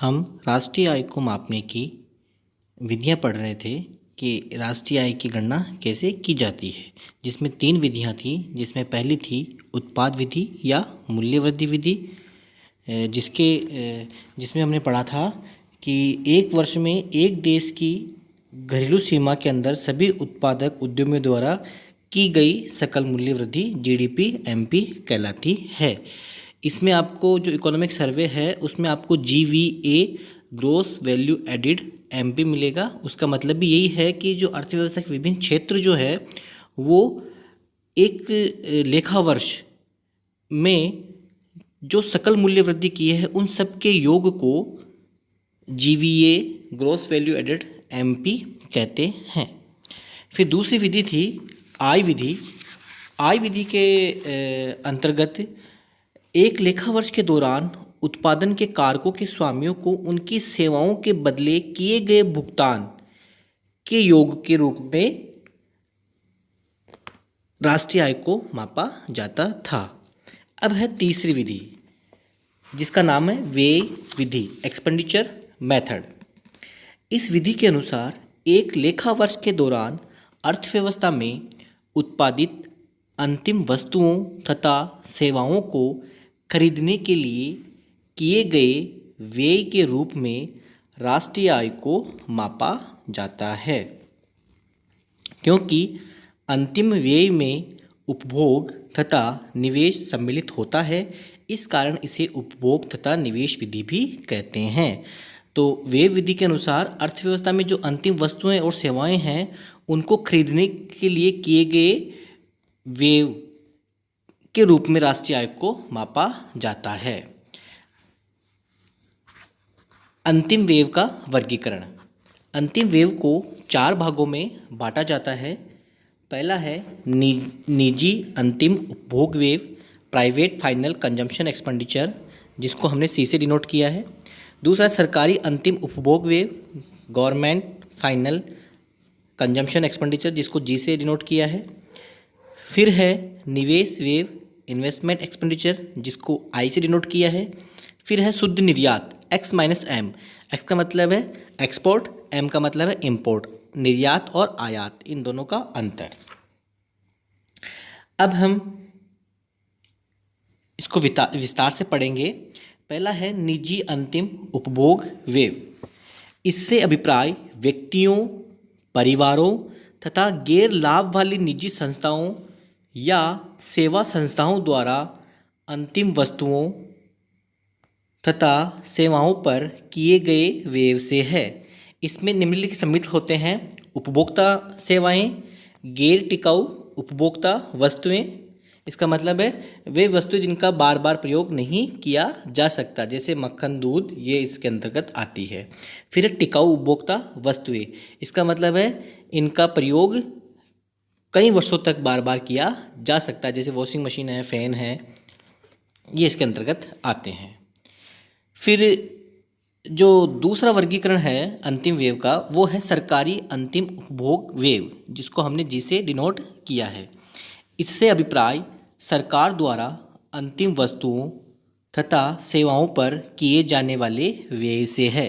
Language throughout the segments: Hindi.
हम राष्ट्रीय आय को मापने की विधियां पढ़ रहे थे कि राष्ट्रीय आय की गणना कैसे की जाती है, जिसमें 3 विधियां थी। जिसमें पहली थी उत्पाद विधि या मूल्य वृद्धि विधि, जिसमें हमने पढ़ा था कि एक वर्ष में एक देश की घरेलू सीमा के अंदर सभी उत्पादक उद्यमियों द्वारा की गई सकल मूल्य वृद्धि जीडीपी एमपी कहलाती है। इसमें आपको जो इकोनॉमिक सर्वे है उसमें आपको GVA gross value added MP मिलेगा। उसका मतलब भी यही है कि जो अर्थव्यवस्था के विभिन्न क्षेत्र जो है वो एक लेखा वर्ष में जो सकल मूल्य वृद्धि की है उन सब के योग को GVA gross value added MP कहते हैं। फिर दूसरी विधि थी आय विधि। आय विधि के अंतर्गत एक लेखा वर्ष के दौरान उत्पादन के कारकों के स्वामियों को उनकी सेवाओं के बदले किए गए भुगतान के योग के रूप में राष्ट्रीय आय को मापा जाता था। अब है तीसरी विधि जिसका नाम है व्यय विधि, एक्सपेंडिचर मेथड। इस विधि के अनुसार एक लेखा वर्ष के दौरान अर्थव्यवस्था में उत्पादित अंतिम वस्तुओं तथा सेवाओं को खरीदने के लिए किए गए व्यय के रूप में राष्ट्रीय आय को मापा जाता है। क्योंकि अंतिम व्यय में उपभोग तथा निवेश सम्मिलित होता है, इस कारण इसे उपभोग तथा निवेश विधि भी कहते हैं। तो व्यय विधि के अनुसार अर्थव्यवस्था में जो अंतिम वस्तुएं और सेवाएं हैं उनको खरीदने के लिए किए गए व्यय के रूप में राष्ट्रीय आय को मापा जाता है। अंतिम व्यय का वर्गीकरण। अंतिम व्यय को 4 भागों में बांटा जाता है। पहला है निजी अंतिम उपभोग व्यय, प्राइवेट फाइनल कंजम्पशन एक्सपेंडिचर, जिसको हमने सी से डिनोट किया है। दूसरा सरकारी अंतिम उपभोग व्यय, गवर्नमेंट फाइनल कंजम्पशन एक्सपेंडिचर, जिसको जी से डिनोट किया है। फिर है निवेश व्यय, इन्वेस्टमेंट एक्सपेंडिचर, जिसको आई से डिनोट किया है। फिर है शुद्ध निर्यात, एक्स माइनस एम। एक्स का मतलब है एक्सपोर्ट, एम का मतलब है इम्पोर्ट। निर्यात और आयात, इन दोनों का अंतर। अब हम इसको विस्तार से पढ़ेंगे। पहला है निजी अंतिम उपभोग व्यय। इससे अभिप्राय व्यक्तियों, परिवारों तथा गैर लाभ वाली निजी संस्थाओं या सेवा संस्थाओं द्वारा अंतिम वस्तुओं तथा सेवाओं पर किए गए व्यय से है। इसमें निम्नलिखित सम्मिलित होते हैं: उपभोक्ता सेवाएं, गैर टिकाऊ उपभोक्ता वस्तुएं। इसका मतलब है वे वस्तुएं जिनका बार बार प्रयोग नहीं किया जा सकता, जैसे मक्खन, दूध, ये इसके अंतर्गत आती है। फिर टिकाऊ उपभोक्ता वस्तुएं। इसका मतलब है इनका प्रयोग कई वर्षों तक बार बार किया जा सकता है, जैसे वॉशिंग मशीन है, फैन है, ये इसके अंतर्गत आते हैं। फिर जो दूसरा वर्गीकरण है अंतिम व्यय का, वो है सरकारी अंतिम उपभोग व्यय, जिसको हमने जी से डिनोट किया है। इससे अभिप्राय सरकार द्वारा अंतिम वस्तुओं तथा सेवाओं पर किए जाने वाले व्यय से है,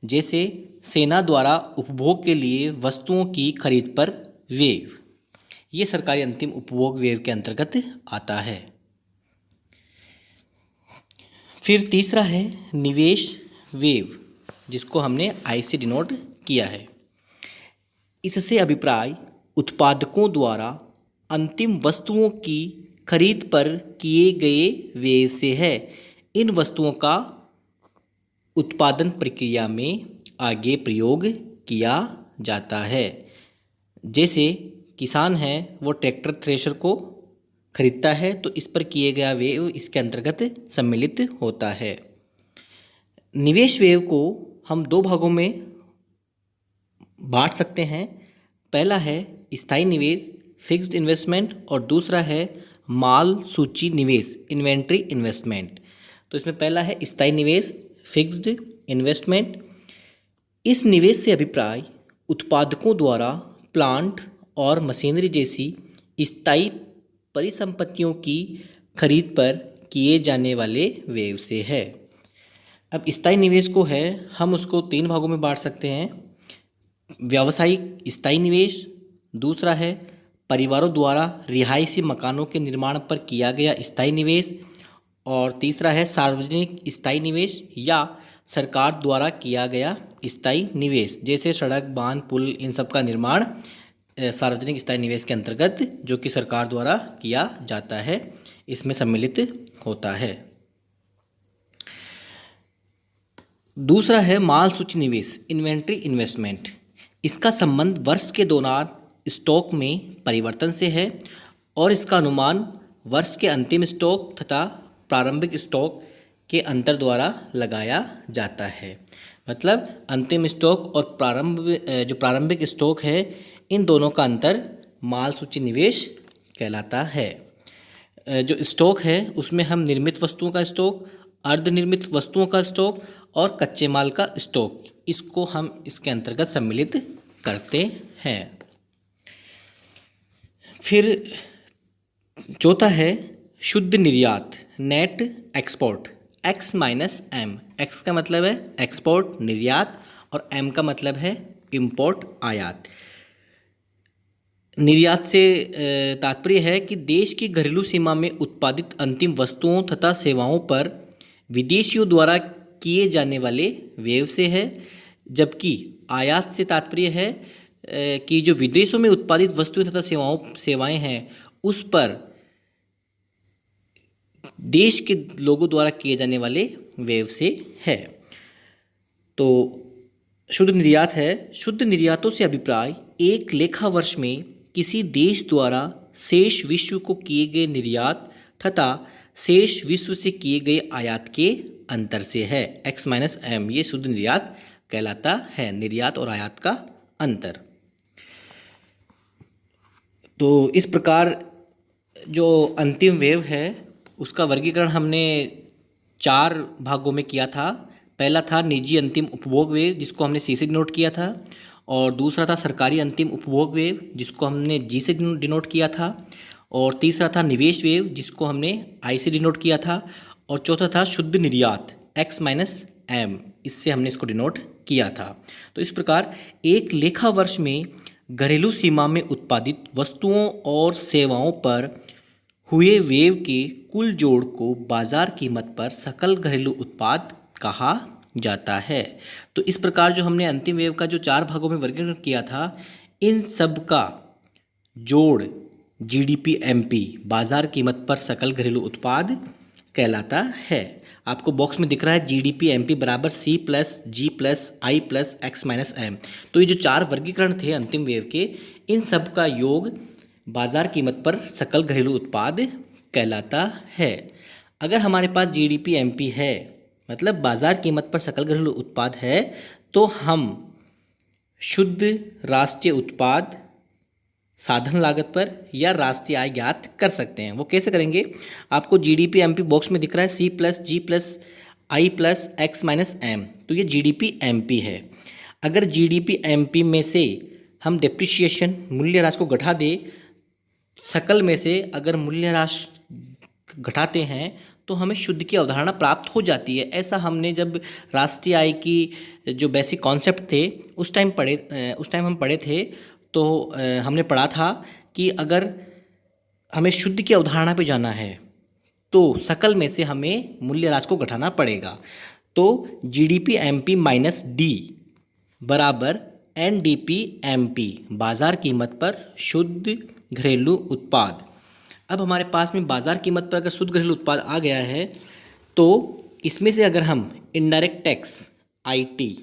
जैसे सेना द्वारा उपभोग के लिए वस्तुओं की खरीद पर व्यय। ये सरकारी अंतिम उपभोग व्यय के अंतर्गत आता है। फिर तीसरा है निवेश व्यय, जिसको हमने आई से डिनोट किया है। इससे अभिप्राय उत्पादकों द्वारा अंतिम वस्तुओं की खरीद पर किए गए व्यय से है। इन वस्तुओं का उत्पादन प्रक्रिया में आगे प्रयोग किया जाता है। जैसे किसान है वो ट्रैक्टर थ्रेशर को खरीदता है, तो इस पर किए गया व्यय इसके अंतर्गत सम्मिलित होता है। निवेश व्यय को हम 2 भागों में बांट सकते हैं। पहला है स्थायी निवेश, फिक्स्ड इन्वेस्टमेंट, और दूसरा है माल सूची निवेश, इन्वेंट्री इन्वेस्टमेंट। तो इसमें पहला है स्थायी निवेश, फिक्स्ड इन्वेस्टमेंट। इस निवेश से अभिप्राय उत्पादकों द्वारा प्लांट और मशीनरी जैसी स्थायी परिसंपत्तियों की खरीद पर किए जाने वाले व्यय से है। अब स्थायी निवेश को है हम उसको 3 भागों में बांट सकते हैं। व्यावसायिक स्थायी निवेश, दूसरा है परिवारों द्वारा रिहायशी मकानों के निर्माण पर किया गया स्थायी निवेश, और तीसरा है सार्वजनिक स्थायी निवेश या सरकार द्वारा किया गया स्थायी निवेश, जैसे सड़क, बांध, पुल, इन सब का निर्माण सार्वजनिक स्थायी निवेश के अंतर्गत जो कि सरकार द्वारा किया जाता है, इसमें सम्मिलित होता है। दूसरा है माल सूची निवेश, इन्वेंट्री इन्वेस्टमेंट। इसका संबंध वर्ष के दौरान स्टॉक में परिवर्तन से है और इसका अनुमान वर्ष के अंतिम स्टॉक तथा प्रारंभिक स्टॉक के अंतर द्वारा लगाया जाता है। मतलब अंतिम स्टॉक और जो प्रारंभिक स्टॉक है, इन दोनों का अंतर माल सूची निवेश कहलाता है। जो स्टॉक है उसमें हम निर्मित वस्तुओं का स्टॉक, अर्धनिर्मित वस्तुओं का स्टॉक और कच्चे माल का स्टॉक, इसको हम इसके अंतर्गत सम्मिलित करते हैं। फिर चौथा है शुद्ध निर्यात, net export, X minus M. X का मतलब है एक्सपोर्ट निर्यात और एम का मतलब है इंपोर्ट आयात। निर्यात से तात्पर्य है कि देश की घरेलू सीमा में उत्पादित अंतिम वस्तुओं तथा सेवाओं पर विदेशियों द्वारा किए जाने वाले व्यय से है, जबकि आयात से तात्पर्य है कि जो विदेशों में उत्पादित वस्तुएं तथा सेवाएं हैं उस पर देश के लोगों द्वारा किए जाने वाले व्यय से है। तो शुद्ध निर्यात है, शुद्ध निर्यातों से अभिप्राय एक लेखा वर्ष में किसी देश द्वारा शेष विश्व को किए गए निर्यात तथा शेष विश्व से किए गए आयात के अंतर से है। एक्स माइनस एम, ये शुद्ध निर्यात कहलाता है, निर्यात और आयात का अंतर। तो इस प्रकार जो अंतिम व्यय है उसका वर्गीकरण हमने 4 भागों में किया था। पहला था निजी अंतिम उपभोग व्यय, जिसको हमने सी से डिनोट किया था, और दूसरा था सरकारी अंतिम उपभोग व्यय, जिसको हमने जी से डिनोट किया था, और तीसरा था निवेश व्यय, जिसको हमने आई से डिनोट किया था, और चौथा था शुद्ध निर्यात, एक्स माइनस एम, इससे हमने इसको डिनोट किया था। तो इस प्रकार एक लेखा वर्ष में घरेलू सीमा में उत्पादित वस्तुओं और सेवाओं पर हुए व्यय के कुल जोड़ को बाजार कीमत पर सकल घरेलू उत्पाद कहा जाता है। तो इस प्रकार जो हमने अंतिम व्यय का जो 4 भागों में वर्गीकरण किया था, इन सब का जोड़ जीडीपी एमपी, बाजार कीमत पर सकल घरेलू उत्पाद कहलाता है। आपको बॉक्स में दिख रहा है जीडीपी एमपी बराबर सी प्लस जी प्लस आई प्लस एक्स माइनस एम। तो ये जो 4 वर्गीकरण थे अंतिम व्यय के, इन सब का योग बाजार कीमत पर सकल घरेलू उत्पाद कहलाता है। अगर हमारे पास जीडीपी एमपी है, मतलब बाजार कीमत पर सकल घरेलू उत्पाद है, तो हम शुद्ध राष्ट्रीय उत्पाद साधन लागत पर या राष्ट्रीय आय ज्ञात कर सकते हैं। वो कैसे करेंगे? आपको जीडीपी एमपी बॉक्स में दिख रहा है सी प्लस जी प्लस आई प्लस एक्स माइनस एम, तो ये जीडीपी एमपी है। अगर जीडीपी एमपी में से हम डेप्रिसिएशन मूल्यह्रास को घटा दें, सकल में से अगर मूल्यह्रास घटाते हैं तो हमें शुद्ध की अवधारणा प्राप्त हो जाती है। ऐसा हमने जब राष्ट्रीय आय की जो बेसिक कॉन्सेप्ट थे उस टाइम हम पढ़े थे, तो हमने पढ़ा था कि अगर हमें शुद्ध की अवधारणा पे जाना है तो सकल में से हमें मूल्यह्रास को घटाना पड़ेगा। तो जीडीपी एमपी माइनस डी बराबर एनडीपी एमपी, बाजार कीमत पर शुद्ध घरेलू उत्पाद। अब हमारे पास में बाजार कीमत पर अगर शुद्ध घरेलू उत्पाद आ गया है, तो इसमें से अगर हम इनडायरेक्ट टैक्स आईटी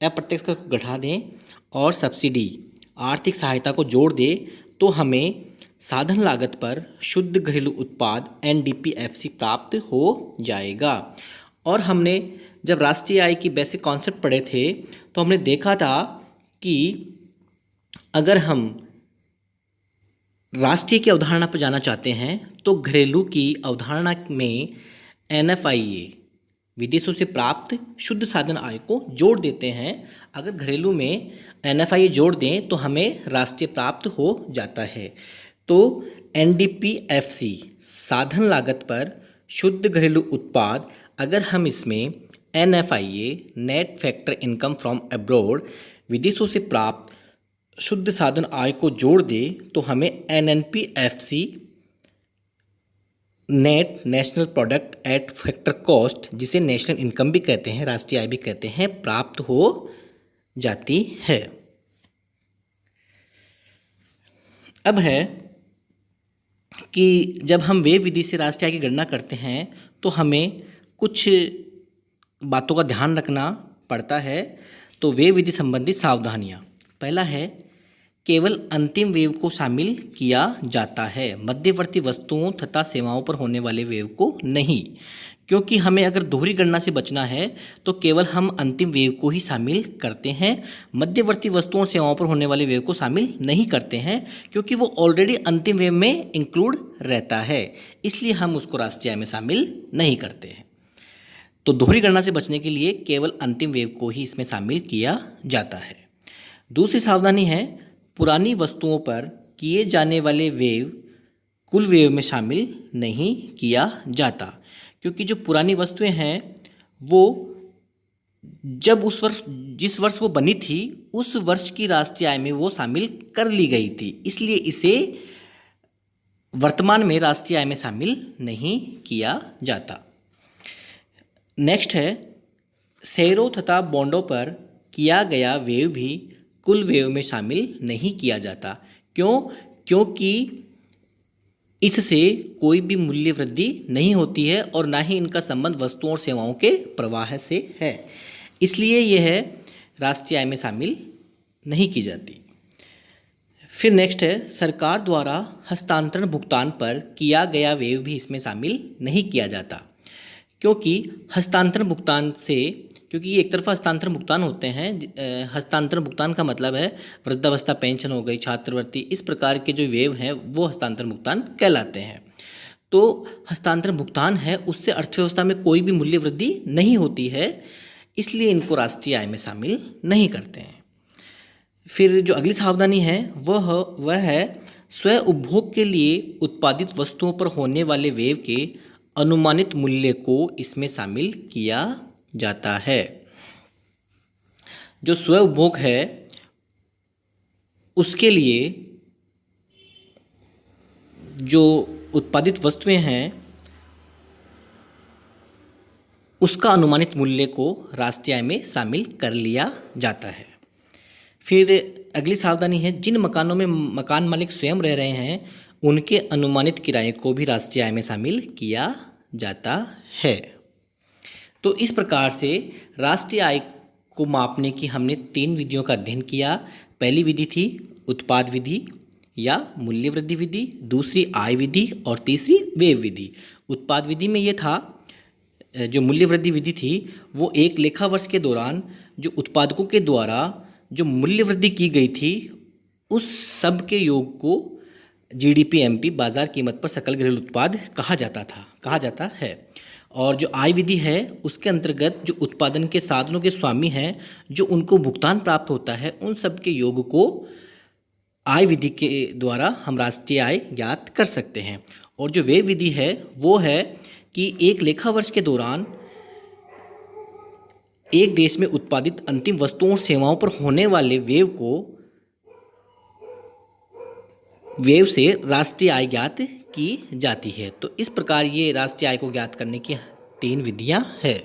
अप्रत्यक्ष कर घटा दें और सब्सिडी आर्थिक सहायता को जोड़ दें, तो हमें साधन लागत पर शुद्ध घरेलू उत्पाद एनडीपीएफसी प्राप्त हो जाएगा। और हमने जब राष्ट्रीय आय की बेसिक कॉन्सेप्ट पढ़े थे तो हमने देखा था कि अगर हम राष्ट्रीय की अवधारणा पर जाना चाहते हैं तो घरेलू की अवधारणा में एनएफआईए विदेशों से प्राप्त शुद्ध साधन आय को जोड़ देते हैं। अगर घरेलू में एनएफआईए जोड़ दें तो हमें राष्ट्रीय प्राप्त हो जाता है। तो एनडीपीएफसी साधन लागत पर शुद्ध घरेलू उत्पाद, अगर हम इसमें NFIA net factor income from abroad विदेशों से प्राप्त शुद्ध साधन आय को जोड़ दे तो हमें NNPFC net national product at factor cost, जिसे नेशनल इनकम भी कहते हैं, राष्ट्रीय आय भी कहते हैं, प्राप्त हो जाती है। अब है कि जब हम व्यय विधि से राष्ट्रीय आय की गणना करते हैं तो हमें कुछ बातों का ध्यान रखना पड़ता है। तो व्यय विधि संबंधी सावधानियाँ, पहला है केवल अंतिम व्यय को शामिल किया जाता है, मध्यवर्ती वस्तुओं तथा सेवाओं पर होने वाले व्यय को नहीं, क्योंकि हमें अगर दोहरी गणना से बचना है तो केवल हम अंतिम व्यय को ही शामिल करते हैं, मध्यवर्ती वस्तुओं और सेवाओं पर होने वाले व्यय को शामिल नहीं करते हैं, क्योंकि वो ऑलरेडी अंतिम व्यय में इंक्लूड रहता है, इसलिए हम उसको राष्ट्रीय आय में शामिल नहीं करते हैं। तो दोहरी गणना से बचने के लिए केवल अंतिम व्यय को ही इसमें शामिल किया जाता है। दूसरी सावधानी है पुरानी वस्तुओं पर किए जाने वाले व्यय कुल व्यय में शामिल नहीं किया जाता, क्योंकि जो पुरानी वस्तुएं हैं वो जब उस वर्ष जिस वर्ष वो बनी थी उस वर्ष की राष्ट्रीय आय में वो शामिल कर ली गई थी, इसलिए इसे वर्तमान में राष्ट्रीय आय में शामिल नहीं किया जाता। नेक्स्ट है शेयरों तथा बॉन्डों पर किया गया व्यय भी कुल व्यय में शामिल नहीं किया जाता। क्यों? क्योंकि इससे कोई भी मूल्य वृद्धि नहीं होती है और ना ही इनका संबंध वस्तुओं और सेवाओं के प्रवाह से है, इसलिए यह राष्ट्रीय आय में शामिल नहीं की जाती। फिर नेक्स्ट है सरकार द्वारा हस्तांतरण भुगतान पर किया गया व्यय भी इसमें शामिल नहीं किया जाता, क्योंकि हस्तांतरण भुगतान से क्योंकि ये एक तरफा हस्तांतरण भुगतान होते हैं। हस्तांतरण भुगतान का मतलब है वृद्धावस्था पेंशन हो गई, छात्रवृत्ति, इस प्रकार के जो व्यय हैं वो हस्तांतरण भुगतान कहलाते हैं। तो हस्तांतरण भुगतान है उससे अर्थव्यवस्था में कोई भी मूल्य वृद्धि नहीं होती है, इसलिए इनको राष्ट्रीय आय में शामिल नहीं करते हैं। फिर जो अगली सावधानी है वह है स्वयं उपभोग के लिए उत्पादित वस्तुओं पर होने वाले व्यय के अनुमानित मूल्य को इसमें शामिल किया जाता है। जो स्वयं उपभोग है उसके लिए जो उत्पादित वस्तुएं हैं उसका अनुमानित मूल्य को राष्ट्रीय आय में शामिल कर लिया जाता है। फिर अगली सावधानी है जिन मकानों में मकान मालिक स्वयं रह रहे हैं उनके अनुमानित किराए को भी राष्ट्रीय आय में शामिल किया जाता है। तो इस प्रकार से राष्ट्रीय आय को मापने की हमने 3 विधियों का अध्ययन किया। पहली विधि थी उत्पाद विधि या मूल्य वृद्धि विधि, दूसरी आय विधि और तीसरी व्यय विधि। उत्पाद विधि में ये था, जो मूल्य वृद्धि विधि थी वो एक लेखा वर्ष के दौरान जो उत्पादकों के द्वारा जो मूल्य वृद्धि की गई थी उस सब के योग को GDP MP बाजार कीमत पर सकल घरेलू उत्पाद कहा जाता है। और जो आय विधि है उसके अंतर्गत जो उत्पादन के साधनों के स्वामी हैं जो उनको भुगतान प्राप्त होता है उन सब के योग को आय विधि के द्वारा हम राष्ट्रीय आय ज्ञात कर सकते हैं। और जो व्यय विधि है वो है कि एक लेखा वर्ष के दौरान एक देश में उत्पादित अंतिम वस्तुओं और सेवाओं पर होने वाले व्यय से राष्ट्रीय आय ज्ञात की जाती है। तो इस प्रकार ये राष्ट्रीय आय को ज्ञात करने की 3 विधियां हैं।